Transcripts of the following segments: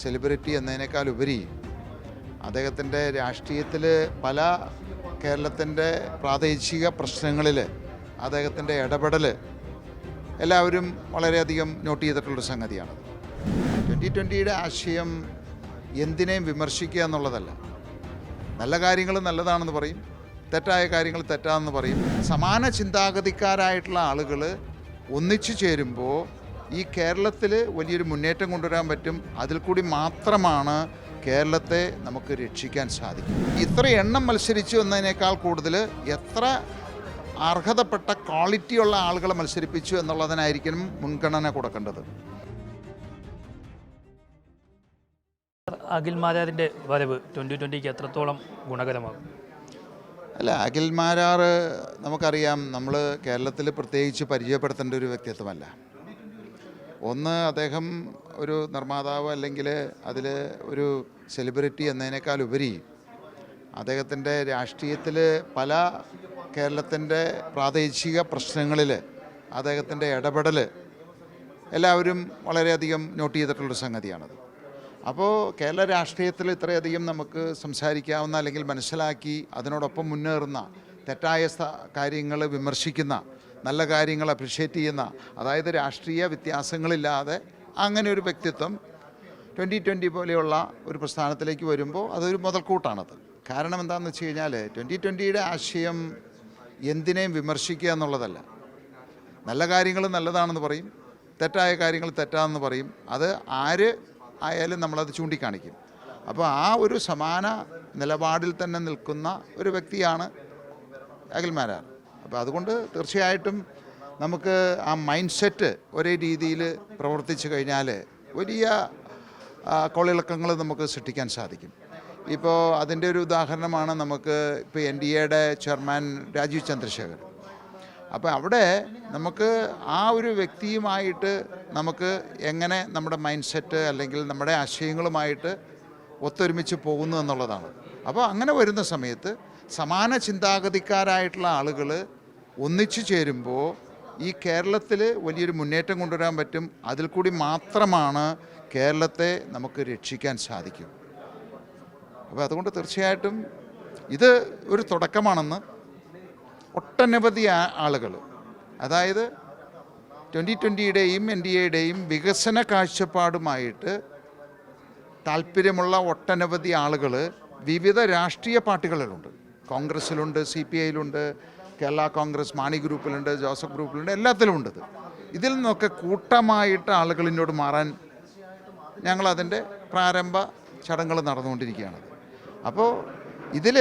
Celebrity എന്നതിനേക്കാൾ ഉപരി അദ്ദേഹത്തിൻ്റെ രാഷ്ട്രീയത്തിൽ പല കേരളത്തിൻ്റെ പ്രാദേശിക പ്രശ്നങ്ങളിൽ അദ്ദേഹത്തിൻ്റെ ഇടപെടൽ എല്ലാവരും വളരെയധികം നോട്ട് ചെയ്തിട്ടുള്ളൊരു സംഗതിയാണ്. 2020 ആശയം എന്തിനേയും വിമർശിക്കുക എന്നുള്ളതല്ല. നല്ല കാര്യങ്ങൾ നല്ലതാണെന്ന് പറയും, തെറ്റായ കാര്യങ്ങൾ തെറ്റാണെന്ന് പറയും. സമാന ചിന്താഗതിക്കാരായിട്ടുള്ള ആളുകൾ ഒന്നിച്ചു ചേരുമ്പോൾ ഈ കേരളത്തിൽ വലിയൊരു മുന്നേറ്റം കൊണ്ടുവരാൻ പറ്റും. അതിൽ കൂടി മാത്രമാണ് കേരളത്തെ നമുക്ക് രക്ഷിക്കാൻ സാധിക്കും. ഇത്ര എണ്ണം മത്സരിച്ചു എന്നതിനേക്കാൾ കൂടുതൽ എത്ര അർഹതപ്പെട്ട ക്വാളിറ്റിയുള്ള ആളുകളെ മത്സരിപ്പിച്ചു എന്നുള്ളതിനായിരിക്കും മുൻഗണന കൊടുക്കേണ്ടത്. അഖിൽ മാരാറിൻ്റെ വരവ് 2020 എത്രത്തോളം ഗുണകരമാകും? അല്ല, അഖിൽ മാരാർ നമുക്കറിയാം, നമ്മൾ കേരളത്തിൽ പ്രത്യേകിച്ച് പരിചയപ്പെടുത്തേണ്ട ഒരു വ്യക്തിത്വമല്ല. ഒന്ന്, അദ്ദേഹം ഒരു നിർമ്മാതാവ് അല്ലെങ്കിൽ അതിൽ ഒരു സെലിബ്രിറ്റി എന്നതിനേക്കാൾ ഉപരി അദ്ദേഹത്തിൻ്റെ രാഷ്ട്രീയത്തിൽ പല കേരളത്തിൻ്റെ പ്രാദേശിക പ്രശ്നങ്ങളിൽ അദ്ദേഹത്തിൻ്റെ ഇടപെടൽ എല്ലാവരും വളരെയധികം നോട്ട് ചെയ്തിട്ടുള്ളൊരു സംഗതിയാണത്. അപ്പോൾ കേരള രാഷ്ട്രീയത്തിൽ ഇത്രയധികം നമുക്ക് സംസാരിക്കാവുന്ന അല്ലെങ്കിൽ മനസ്സിലാക്കി അതിനോടൊപ്പം മുന്നേറുന്ന, തെറ്റായ കാര്യങ്ങൾ വിമർശിക്കുന്ന, നല്ല കാര്യങ്ങൾ അപ്രിഷ്യേറ്റ് ചെയ്യുന്ന, അതായത് രാഷ്ട്രീയ വ്യത്യാസങ്ങളില്ലാതെ അങ്ങനെ ഒരു വ്യക്തിത്വം 2020 പോലെയുള്ള ഒരു പ്രസ്ഥാനത്തിലേക്ക് വരുമ്പോൾ അതൊരു മുതൽക്കൂട്ടാണത്. കാരണം എന്താണെന്ന് വെച്ച് കഴിഞ്ഞാൽ 2020 ആശയം എന്തിനേയും വിമർശിക്കുക എന്നുള്ളതല്ല. നല്ല കാര്യങ്ങൾ നല്ലതാണെന്ന് പറയും, തെറ്റായ കാര്യങ്ങൾ തെറ്റാണെന്ന് പറയും. അത് ആര് ആയാലും നമ്മളത് ചൂണ്ടിക്കാണിക്കും. അപ്പോൾ ആ ഒരു സമാന നിലപാടിൽ തന്നെ നിൽക്കുന്ന ഒരു വ്യക്തിയാണ് അഖിൽ മാരാർ. അപ്പോൾ അതുകൊണ്ട് തീർച്ചയായിട്ടും നമുക്ക് ആ മൈൻഡ് സെറ്റ് ഒരേ രീതിയിൽ പ്രവർത്തിച്ചു കഴിഞ്ഞാൽ വലിയ കോളിളക്കങ്ങൾ നമുക്ക് സൃഷ്ടിക്കാൻ സാധിക്കും. ഇപ്പോൾ അതിൻ്റെ ഒരു ഉദാഹരണമാണ് നമുക്ക് ഇപ്പോൾ NDAയുടെ ചെയർമാൻ രാജീവ് ചന്ദ്രശേഖർ. അപ്പോൾ അവിടെ നമുക്ക് ആ ഒരു വ്യക്തിയുമായിട്ട് നമുക്ക് എങ്ങനെ നമ്മുടെ മൈൻഡ് സെറ്റ് അല്ലെങ്കിൽ നമ്മുടെ ആശയങ്ങളുമായിട്ട് ഒത്തൊരുമിച്ച് പോകുന്നു എന്നുള്ളതാണ്. അപ്പോൾ അങ്ങനെ വരുന്ന സമയത്ത് സമാന ചിന്താഗതിക്കാരായിട്ടുള്ള ആളുകൾ ഒന്നിച്ചു ചേരുമ്പോൾ ഈ കേരളത്തിൽ വലിയൊരു മുന്നേറ്റം കൊണ്ടുവരാൻ പറ്റും. അതിൽ കൂടി മാത്രമാണ് കേരളത്തെ നമുക്ക് രക്ഷിക്കാൻ സാധിക്കും. അപ്പോൾ അതുകൊണ്ട് തീർച്ചയായിട്ടും ഇത് ഒരു തുടക്കമാണെന്ന് ഒട്ടനവധി ആളുകൾ, അതായത് 2020യുടെയും NDAയുടെയും വികസന കാഴ്ചപ്പാടുമായിട്ട് താല്പര്യമുള്ള ഒട്ടനവധി ആളുകൾ വിവിധ രാഷ്ട്രീയ പാർട്ടികളിലുണ്ട്. കോൺഗ്രസ്സിലുണ്ട്, CPIയിലുണ്ട്, കേരള കോൺഗ്രസ്, മാണി ഗ്രൂപ്പിലുണ്ട്, ജോസഫ് ഗ്രൂപ്പിലുണ്ട്, എല്ലാത്തിലും ഉണ്ട്. ഇതിൽ നിന്നൊക്കെ കൂട്ടമായിട്ട് ആളുകളിനോട് മാറാൻ ഞങ്ങളതിൻ്റെ പ്രാരംഭ ചടങ്ങുകൾ നടന്നുകൊണ്ടിരിക്കുകയാണ്. അപ്പോൾ ഇതിൽ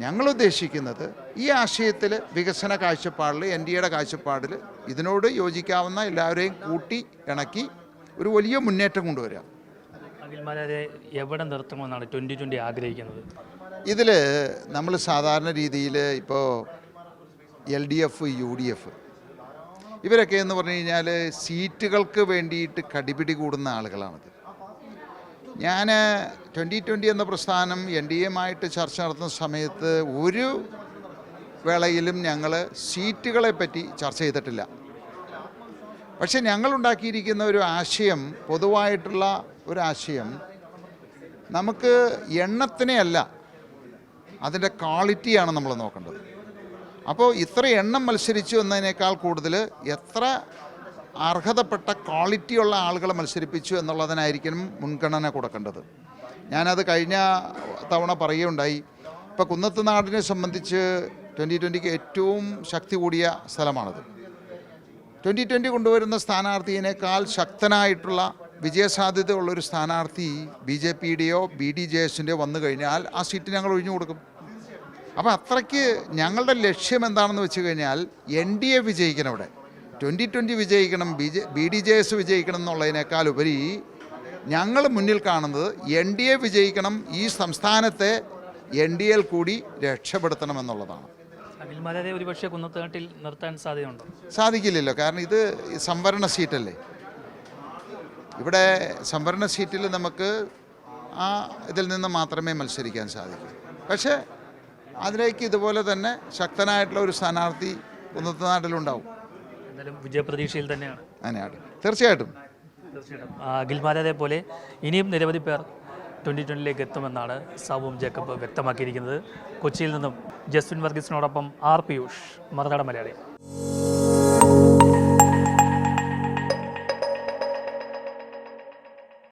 ഞങ്ങൾ ഉദ്ദേശിക്കുന്നത് ഈ ആശയത്തിൽ വികസന കാഴ്ചപ്പാടിൽ, NDAയുടെ കാഴ്ചപ്പാടിൽ ഇതിനോട് യോജിക്കാവുന്ന എല്ലാവരെയും കൂട്ടി ഇണക്കി ഒരു വലിയ മുന്നേറ്റം കൊണ്ടുവരിക. അഖിൽ മാരാരെ എവിടെ നിർത്തണമെന്നാണ് 2020 ആഗ്രഹിക്കുന്നത്? ഇതിൽ നമ്മൾ സാധാരണ രീതിയിൽ ഇപ്പോൾ LDF, UDF ഇവരൊക്കെ എന്ന് പറഞ്ഞു കഴിഞ്ഞാൽ സീറ്റുകൾക്ക് വേണ്ടിയിട്ട് കടിപിടി കൂടുന്ന ആളുകളാണിത്. ഞാൻ 2020 എന്ന പ്രസ്ഥാനം NDAയുമായിട്ട് ചർച്ച നടത്തുന്ന സമയത്ത് ഒരു വേളയിലും ഞങ്ങൾ സീറ്റുകളെ പറ്റി ചർച്ച ചെയ്തിട്ടില്ല. പക്ഷെ ഞങ്ങളുണ്ടാക്കിയിരിക്കുന്ന ഒരു ആശയം, പൊതുവായിട്ടുള്ള ഒരു ആശയം, നമുക്ക് എണ്ണത്തിനെയല്ല അതിൻ്റെ ക്വാളിറ്റിയാണ് നമ്മൾ നോക്കേണ്ടത്. അപ്പോൾ ഇത്ര എണ്ണം മത്സരിച്ചു എന്നതിനേക്കാൾ കൂടുതൽ എത്ര അർഹതപ്പെട്ട ക്വാളിറ്റിയുള്ള ആളുകളെ മത്സരിപ്പിച്ചു എന്നുള്ളതിനായിരിക്കും മുൻഗണന കൊടുക്കേണ്ടത്. ഞാനത് കഴിഞ്ഞ തവണ പറയുകയുണ്ടായി. ഇപ്പോൾ കുന്നത്തുനാടിനെ സംബന്ധിച്ച് 2020ക്ക് ഏറ്റവും ശക്തി കൂടിയ സ്ഥലമാണത്. 2020 കൊണ്ടുവരുന്ന സ്ഥാനാർത്ഥിയേക്കാൾ ശക്തനായിട്ടുള്ള വിജയസാധ്യതയുള്ളൊരു സ്ഥാനാർത്ഥി BJPയുടെയോ BDJSൻ്റെയോ വന്നു കഴിഞ്ഞാൽ ആ സീറ്റ് ഞങ്ങൾ ഒഴിഞ്ഞു കൊടുക്കും. അപ്പോൾ അത്രയ്ക്ക് ഞങ്ങളുടെ ലക്ഷ്യം എന്താണെന്ന് വെച്ച് കഴിഞ്ഞാൽ NDA വിജയിക്കണം, ഇവിടെ 2020 വിജയിക്കണം, BDJS വിജയിക്കണം എന്നുള്ളതിനേക്കാൾ ഉപരി ഞങ്ങൾ മുന്നിൽ കാണുന്നത് NDA വിജയിക്കണം, ഈ സംസ്ഥാനത്തെ NDAയിൽ കൂടി രക്ഷപ്പെടുത്തണം എന്നുള്ളതാണ്. അഖിൽ മാരാരെ ഒരുപക്ഷെ കുന്നത്തുനാട്ടിൽ നിർത്താൻ സാധ്യതയുണ്ടോ? സാധിക്കില്ലല്ലോ, കാരണം ഇത് സംവരണ സീറ്റല്ലേ. ഇവിടെ സംവരണ സീറ്റിൽ നമുക്ക് ആ ഇതിൽ നിന്ന് മാത്രമേ മത്സരിക്കാൻ സാധിക്കൂ. പക്ഷേ അതിലേക്ക് ഇതുപോലെ തന്നെ ശക്തനായിട്ടുള്ള ഒരു സ്ഥാനാർത്ഥി കുന്നത്തുനാട്ടിലുണ്ടാവും. എന്തായാലും വിജയപ്രതീക്ഷയിൽ തന്നെയാണ്. അങ്ങനെയാണ് തീർച്ചയായിട്ടും. തീർച്ചയായിട്ടും അഖിൽമാരെ പോലെ ഇനിയും നിരവധി പേർ 2020 എത്തുമെന്നാണ് സാബുവും ജേക്കബ് വ്യക്തമാക്കിയിരിക്കുന്നത്. കൊച്ചിയിൽ നിന്നും ജസ്വിൻ വർഗീസിനോടൊപ്പം ആർ പിയൂഷ്, മറുനാടൻ മലയാളി.